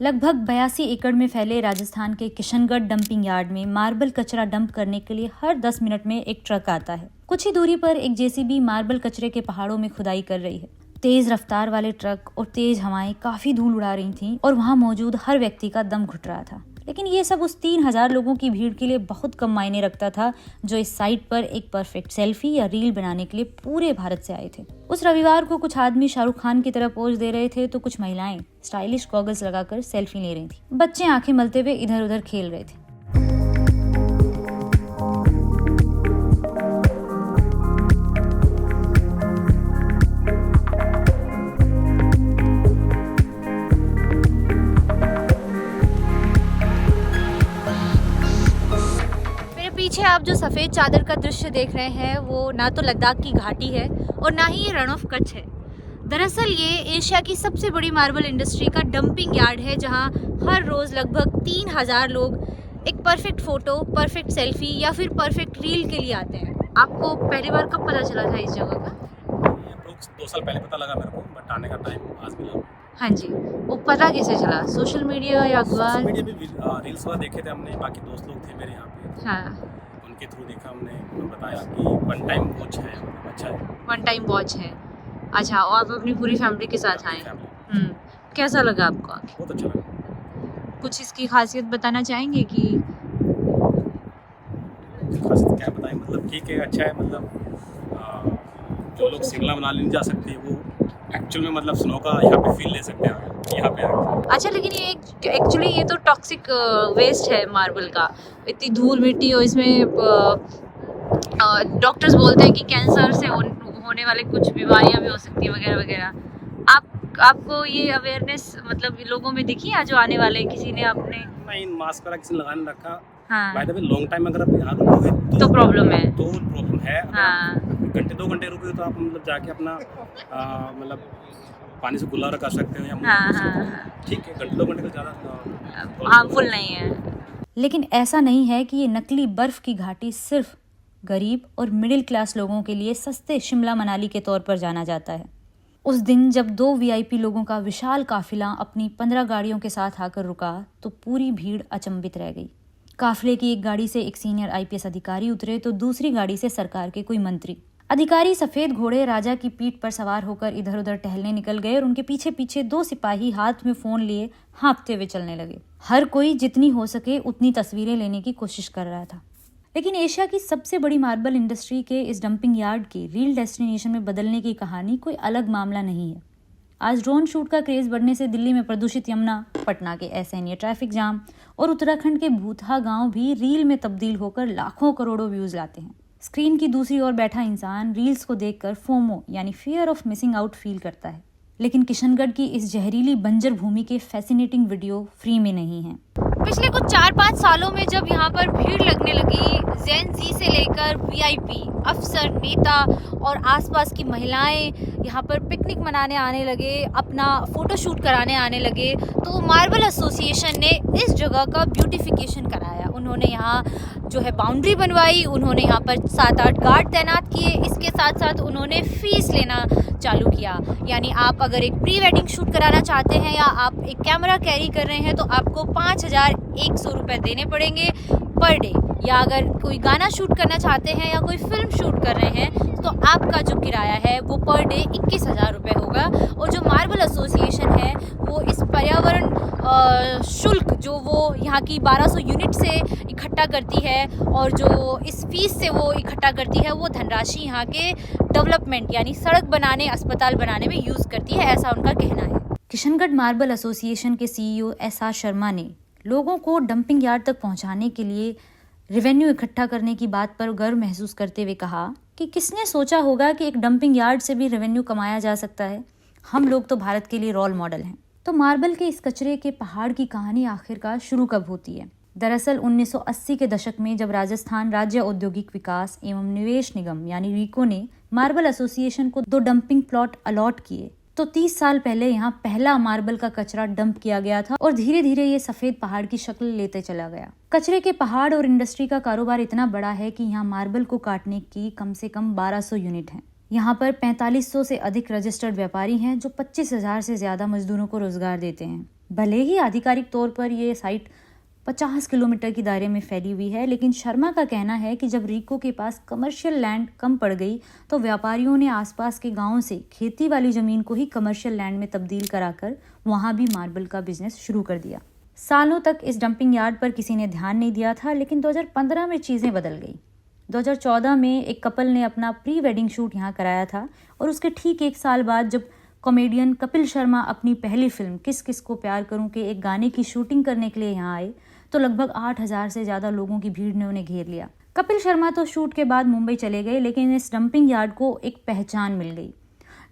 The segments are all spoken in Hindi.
लगभग 82 एकड़ में फैले राजस्थान के किशनगढ़ डंपिंग यार्ड में मार्बल कचरा डंप करने के लिए हर 10 मिनट में एक ट्रक आता है। कुछ ही दूरी पर एक जेसीबी मार्बल कचरे के पहाड़ों में खुदाई कर रही है। तेज रफ्तार वाले ट्रक और तेज हवाएं काफी धूल उड़ा रही थीं और वहां मौजूद हर व्यक्ति का दम घुट रहा था। लेकिन ये सब उस 3000 लोगों की भीड़ के लिए बहुत कम मायने रखता था, जो इस साइट पर एक परफेक्ट सेल्फी या रील बनाने के लिए पूरे भारत से आए थे। उस रविवार को कुछ आदमी शाहरुख खान की तरह पोज दे रहे थे तो कुछ महिलाएं स्टाइलिश गॉगल्स लगाकर सेल्फी ले रही थी। बच्चे आंखें मलते हुए इधर उधर खेल रहे थे। पीछे आप जो सफ़ेद चादर का दृश्य देख रहे हैं वो ना तो लद्दाख की घाटी है और ना ही ये रण ऑफ कच्छ है। दरअसल ये एशिया की सबसे बड़ी मार्बल इंडस्ट्री का डंपिंग यार्ड है, जहां हर रोज़ लगभग 3000 लोग एक परफेक्ट फ़ोटो, परफेक्ट सेल्फी या फिर परफेक्ट रील के लिए आते हैं। आपको पहली बार कब पता चला था इस जगह का? 2 साल पहले पता लगा मेरे को, बट आने का टाइम आज मिला। हाँ जी, वो पता कैसे चला? सोशल मीडिया या अखबार? सोशल मीडिया पे रील्स वगैरह देखे थे हमने, बाकी दोस्त लोग थे मेरे यहाँ पे। हाँ, उनके थ्रू देखा हमने, उन्होंने बताया कि वन टाइम वॉच है, मतलब अच्छा है। वन टाइम वॉच है। अच्छा, और आप अपनी पूरी फैमिली के साथ आए? फैमिली कैसा लगा आपको आके? बहुत अच्छा लगा। कुछ इसकी खासियत बताना चाहेंगे कि खासियत क्या बताएं, मतलब ठीक है, अच्छा है। मतलब जो लोग शिमला मनाली नहीं जा सकते वो एक्चुअल में मतलब स्नो का यहाँ पे फील ले सकते हैं यहाँ पे आके। अच्छा, लेकिन ये एक्चुअली ये तो टॉक्सिक वेस्ट है मार्बल का। इतनी धूल मिट्टी और इसमें डॉक्टर्स बोलते हैं कि कैंसर से होने वाले कुछ बीमारियां भी हो सकती है वगैरह वगैरह। आपको ये अवेयरनेस मतलब लोगों में दिखी है जो आने वाले? किसी ने आपने नहीं, मास्क वगैरह किसी ने लगा नहीं रखा। हाँ, by the way long time अगर आप यहाँ रुकोगे तो प्रॉब्लम है। तो प्रॉब्लम है। हाँ, घंटे 2 घंटे रुके तो आप मतलब जाके अपना मतलब पानी से गुल्ला कर सकते हो या हाँ, हाँ, ठीक है, घंटे 2 घंटे का ज़्यादा हार्मफुल नहीं है। लेकिन ऐसा नहीं है कि ये नकली बर्फ की घाटी सिर्फ गरीब और मिडिल क्लास लोगों के लिए सस्ते शिमला मनाली के तौर पर जाना जाता है। उस दिन जब 2 वीआईपी लोगों का विशाल काफिला अपनी 15 गाड़ियों के साथ आकर रुका तो पूरी भीड़ अचंभित रह गई। काफिले की एक गाड़ी से एक सीनियर आईपीएस अधिकारी उतरे तो दूसरी गाड़ी से सरकार के कोई मंत्री। अधिकारी सफेद घोड़े राजा की पीठ पर सवार होकर इधर उधर टहलने निकल गए और उनके पीछे पीछे 2 सिपाही हाथ में फोन लिए हाँफते हुए चलने लगे। हर कोई जितनी हो सके उतनी तस्वीरें लेने की कोशिश कर रहा था। लेकिन एशिया की सबसे बड़ी मार्बल इंडस्ट्री के इस डंपिंग यार्ड की रील डेस्टिनेशन में बदलने की कहानी कोई अलग मामला नहीं है। आज ड्रोन शूट का क्रेज बढ़ने से दिल्ली में प्रदूषित यमुना, पटना के असहनीय ट्रैफिक जाम और उत्तराखंड के भूतहा गांव भी रील में तब्दील होकर लाखों करोड़ों व्यूज लाते हैं। स्क्रीन की दूसरी ओर बैठा इंसान रील्स को देखकर फोमो यानी fear of missing out feel करता है। लेकिन किशनगढ़ की इस जहरीली बंजर भूमि के फैसिनेटिंग वीडियो फ्री में नहीं है। पिछले कुछ 4-5 सालों में जब यहाँ पर भीड़ लगने लगी, जेन जी से लेकर वीआईपी, अफसर, नेता और आसपास की महिलाएं यहाँ पर पिकनिक मनाने आने लगे, अपना फोटोशूट कराने आने लगे, तो मार्बल एसोसिएशन ने इस जगह का ब्यूटिफिकेशन कराया। उन्होंने यहाँ जो है बाउंड्री बनवाई, उन्होंने यहाँ पर 7-8 गार्ड तैनात किए। इसके साथ साथ उन्होंने फीस लेना चालू किया, यानी आप अगर एक प्री वेडिंग शूट कराना चाहते हैं या आप एक कैमरा कैरी कर रहे हैं तो आपको 5100 रुपये देने पड़ेंगे पर डे, या अगर कोई गाना शूट करना चाहते हैं या कोई फिल्म शूट कर रहे हैं तो आपका जो किराया है वो पर डे 21,000 रुपये होगा। और जो मार्बल एसोसिएशन है वो इस पर्यावरण शुल्क जो वो यहाँ की 1200 यूनिट से इकट्ठा करती है और जो इस फीस से वो इकट्ठा करती है वो धनराशि यहाँ के डेवलपमेंट यानी सड़क बनाने, अस्पताल बनाने में यूज़ करती है, ऐसा उनका कहना है। किशनगढ़ मार्बल एसोसिएशन के सीईओ एसआर शर्मा ने लोगों को डंपिंग यार्ड तक पहुंचाने के लिए रेवेन्यू इकट्ठा करने की बात पर गर्व महसूस करते हुए कहा कि किसने सोचा होगा कि एक डंपिंग यार्ड से भी रेवेन्यू कमाया जा सकता है। हम लोग तो भारत के लिए रोल मॉडल हैं। तो मार्बल के इस कचरे के पहाड़ की कहानी आखिरकार शुरू कब होती है? दरअसल 1980 के दशक में जब राजस्थान राज्य औद्योगिक विकास एवं निवेश निगम यानी रीको ने मार्बल एसोसिएशन को 2 डंपिंग प्लॉट अलॉट किए तो 30 साल पहले यहाँ पहला मार्बल का कचरा डंप किया गया था और धीरे धीरे ये सफेद पहाड़ की शक्ल लेते चला गया। कचरे के पहाड़ और इंडस्ट्री का कारोबार इतना बड़ा है कि यहाँ मार्बल को काटने की कम से कम 1200 यूनिट हैं। यहाँ पर 4500 से अधिक रजिस्टर्ड व्यापारी हैं जो 25,000 से ज़्यादा मजदूरों को रोजगार देते हैं। भले ही आधिकारिक तौर पर ये साइट 50 किलोमीटर की दायरे में फैली हुई है, लेकिन शर्मा का कहना है कि जब रीको के पास कमर्शियल लैंड कम पड़ गई तो व्यापारियों ने आसपास के गांवों से खेती वाली जमीन को ही कमर्शियल लैंड में तब्दील कराकर वहां भी मार्बल का बिजनेस शुरू कर दिया। सालों तक इस डंपिंग यार्ड पर किसी ने ध्यान नहीं दिया था, लेकिन 2015 में चीजें बदल गई। 2014 में एक कपल ने अपना प्री वेडिंग शूट यहाँ कराया था और उसके ठीक एक साल बाद जब कॉमेडियन कपिल शर्मा अपनी पहली फिल्म किस किस को प्यार करूं के एक गाने की शूटिंग करने के लिए यहाँ आए तो लगभग 8,000 से ज्यादा लोगों की भीड़ ने उन्हें घेर लिया। कपिल शर्मा तो शूट के बाद मुंबई चले गए, लेकिन इस डंपिंग यार्ड को एक पहचान मिल गई।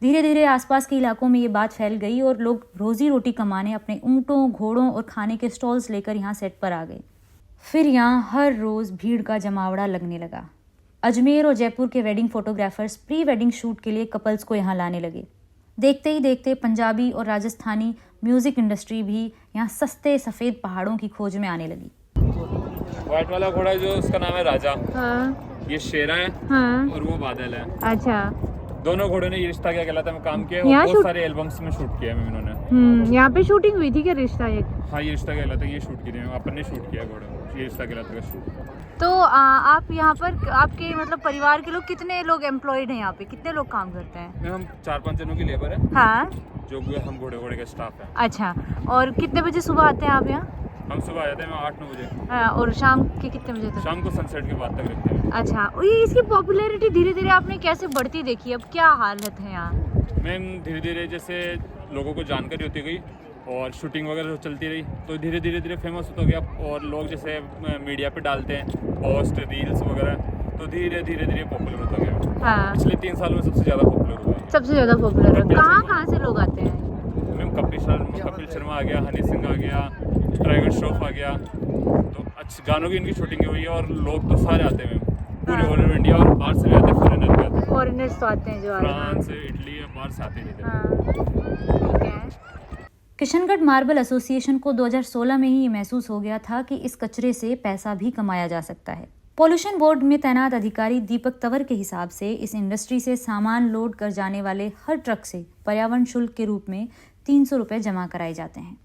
धीरे धीरे आसपास के इलाकों में ये बात फैल गई और लोग रोजी रोटी कमाने अपने ऊंटों, घोड़ों और खाने के स्टॉल्स लेकर यहाँ सेट पर आ गए। फिर यहाँ हर रोज भीड़ का जमावड़ा लगने लगा। अजमेर और जयपुर के wedding photographers pre wedding shoot के लिए कपल्स को यहाँ लाने लगे। देखते ही देखते पंजाबी और राजस्थानी म्यूजिक इंडस्ट्री भी यहाँ सस्ते सफेद पहाड़ों की खोज में आने लगी। व्हाइट वाला घोड़ा जो उसका नाम है राजा। हाँ। ये शेरा है। हाँ। और वो बादल है। अच्छा। दोनों घोड़ों ने ये रिश्ता क्या कहलाता है में काम किया है और बहुत सारे एल्बम्स में शूट किया है इन्होंने। यहाँ पे शूटिंग हुई थी क्या रिश्ता एक? हाँ, ये रिश्ता कहलाता है, ये शूट किए अपन ने शूट किया घोड़े, ये रिश्ता कहलाता है शूट। तो आप यहाँ पर आपके मतलब परिवार के लोग कितने लोग एम्प्लॉयड हैं यहाँ पे, कितने लोग काम करते हैं? हम 4-5 जनों की लेबर है। हाँ। जो हम घोड़े का स्टाफ है। अच्छा, और कितने बजे सुबह आते हैं आप यहाँ? हम सुबह आ जाते हैं 8-9 बजे। और शाम के कितने बजे तक? शाम को सनसेट के बाद तक रहते हैं। अच्छा, और ये इसकी पॉपुलैरिटी धीरे धीरे आपने कैसे बढ़ती देखी, अब क्या हालत है यहाँ? मैम धीरे धीरे जैसे लोगों को जानकारी होती गई और शूटिंग वगैरह चलती रही तो धीरे धीरे फेमस होता गया और लोग जैसे मीडिया पे डालते हैं पोस्ट, रील्स वगैरह, तो धीरे धीरे पॉपुलर होता गया। हाँ। पिछले 3 सालों में सबसे ज़्यादा पॉपुलर हुआ है। सबसे ज़्यादा पॉपुलर है। कहाँ से लोग आते हैं? मैम कपिल शर्मा आ गया, हनी सिंह आ गया, टाइगर श्रॉफ आ गया, तो अच्छे गानों की इनकी शूटिंग हुई है और लोग तो सारे आते हैं पूरे ऑल ओवर इंडिया और बाहर से भी आते हैं, फॉरेनर भी आते हैं। फॉरेनर्स तो आते हैं जो फ्रांस, इटली, बाहर से आते हैं। ठीक है। किशनगढ़ मार्बल एसोसिएशन को 2016 में ही ये महसूस हो गया था कि इस कचरे से पैसा भी कमाया जा सकता है। पॉल्यूशन बोर्ड में तैनात अधिकारी दीपक तंवर के हिसाब से इस इंडस्ट्री से सामान लोड कर जाने वाले हर ट्रक से पर्यावरण शुल्क के रूप में 300 रुपये जमा कराए जाते हैं।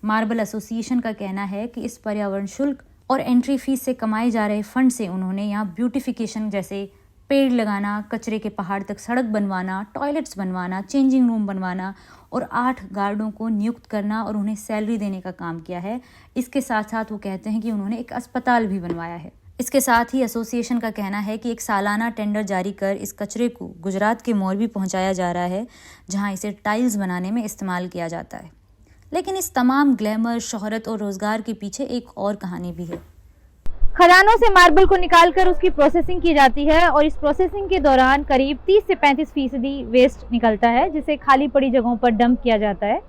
मार्बल एसोसिएशन का कहना है कि इस पर्यावरण शुल्क और एंट्री फीस से कमाए जा रहे फंड से उन्होंने यहाँ ब्यूटिफिकेशन जैसे पेड़ लगाना, कचरे के पहाड़ तक सड़क बनवाना, टॉयलेट्स बनवाना, चेंजिंग रूम बनवाना और 8 गार्डों को नियुक्त करना और उन्हें सैलरी देने का काम किया है। इसके साथ साथ वो कहते हैं कि उन्होंने एक अस्पताल भी बनवाया है। इसके साथ ही एसोसिएशन का कहना है कि एक सालाना टेंडर जारी कर इस कचरे को गुजरात के मोरबी पहुंचाया जा रहा है, जहां इसे टाइल्स बनाने में इस्तेमाल किया जाता है। लेकिन इस तमाम ग्लैमर, शोहरत और रोजगार के पीछे एक और कहानी भी है। खदानों से मार्बल को निकालकर उसकी प्रोसेसिंग की जाती है और इस प्रोसेसिंग के दौरान करीब 30 से 35% वेस्ट निकलता है, जिसे खाली पड़ी जगहों पर डंप किया जाता है।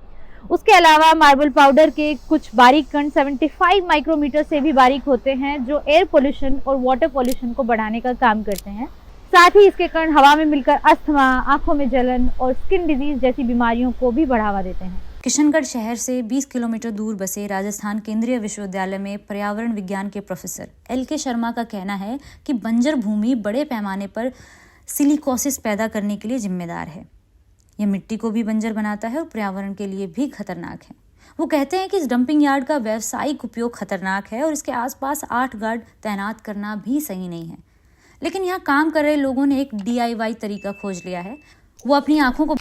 उसके अलावा मार्बल पाउडर के कुछ बारीक कण 75 माइक्रोमीटर से भी बारीक होते हैं, जो एयर पोल्यूशन और वाटर पोल्यूशन को बढ़ाने का काम करते हैं। साथ ही इसके कण हवा में मिलकर अस्थमा, आंखों में जलन और स्किन डिजीज जैसी बीमारियों को भी बढ़ावा देते हैं। किशनगढ़ शहर से 20 किलोमीटर दूर बसे राजस्थान केंद्रीय विश्वविद्यालय में पर्यावरण विज्ञान के प्रोफेसर LK शर्मा का कहना है कि बंजर भूमि बड़े पैमाने पर सिलिकोसिस पैदा करने के लिए जिम्मेदार है। यह मिट्टी को भी बंजर बनाता है और पर्यावरण के लिए भी खतरनाक है। वो कहते हैं कि इस डंपिंग यार्ड का व्यावसायिक उपयोग खतरनाक है और इसके आसपास 8 गार्ड तैनात करना भी सही नहीं है। लेकिन यहाँ काम कर रहे लोगों ने एक DIY तरीका खोज लिया है। वो अपनी आंखों को